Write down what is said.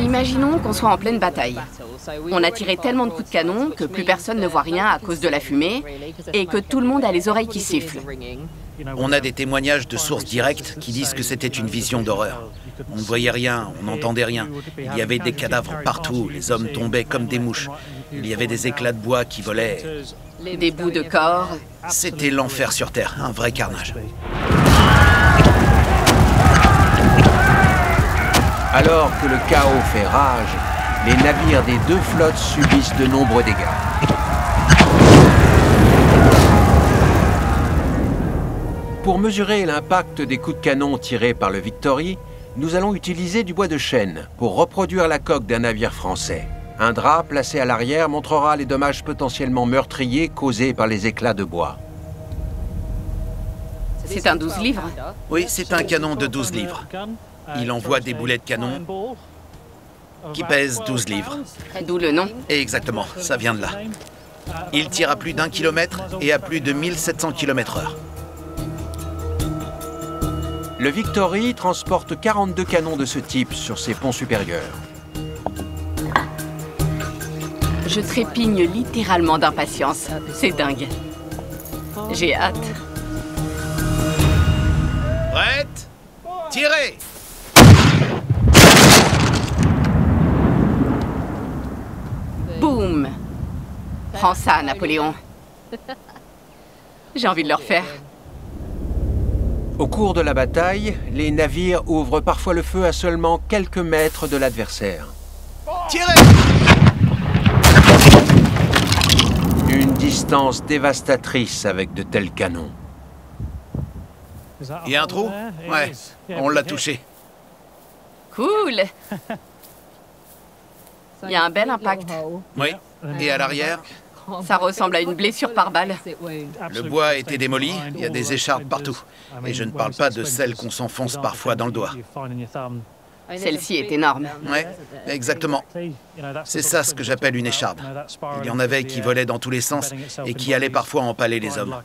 Imaginons qu'on soit en pleine bataille. On a tiré tellement de coups de canon que plus personne ne voit rien à cause de la fumée et que tout le monde a les oreilles qui sifflent. On a des témoignages de sources directes qui disent que c'était une vision d'horreur. On ne voyait rien, on n'entendait rien. Il y avait des cadavres partout, les hommes tombaient comme des mouches. Il y avait des éclats de bois qui volaient. Des bouts de corps. C'était l'enfer sur Terre, un vrai carnage. Alors que le chaos fait rage, les navires des deux flottes subissent de nombreux dégâts. Pour mesurer l'impact des coups de canon tirés par le Victory, nous allons utiliser du bois de chêne pour reproduire la coque d'un navire français. Un drap placé à l'arrière montrera les dommages potentiellement meurtriers causés par les éclats de bois. C'est un 12 livres. Oui, c'est un canon de 12 livres. Il envoie des boulets de canon qui pèsent 12 livres. D'où le nom. Et exactement, ça vient de là. Il tire à plus d'1 kilomètre et à plus de 1700 km/h. Le Victory transporte 42 canons de ce type sur ses ponts supérieurs. Je trépigne littéralement d'impatience. C'est dingue. J'ai hâte. Prête? Tirez! Boum! Prends ça, Napoléon. J'ai envie de le refaire. Au cours de la bataille, les navires ouvrent parfois le feu à seulement quelques mètres de l'adversaire. Tirez! Une distance dévastatrice avec de tels canons. Il y a un trou? Ouais, on l'a touché. Cool! Il y a un bel impact. Oui, et à l'arrière, Ça ressemble à une blessure par balle. le bois a été démoli, il y a des échardes partout. Et je ne parle pas de celles qu'on s'enfonce parfois dans le doigt. Celle-ci est énorme. Ouais, exactement. C'est ça ce que j'appelle une écharde. Il y en avait qui volaient dans tous les sens et qui allaient parfois empaler les hommes.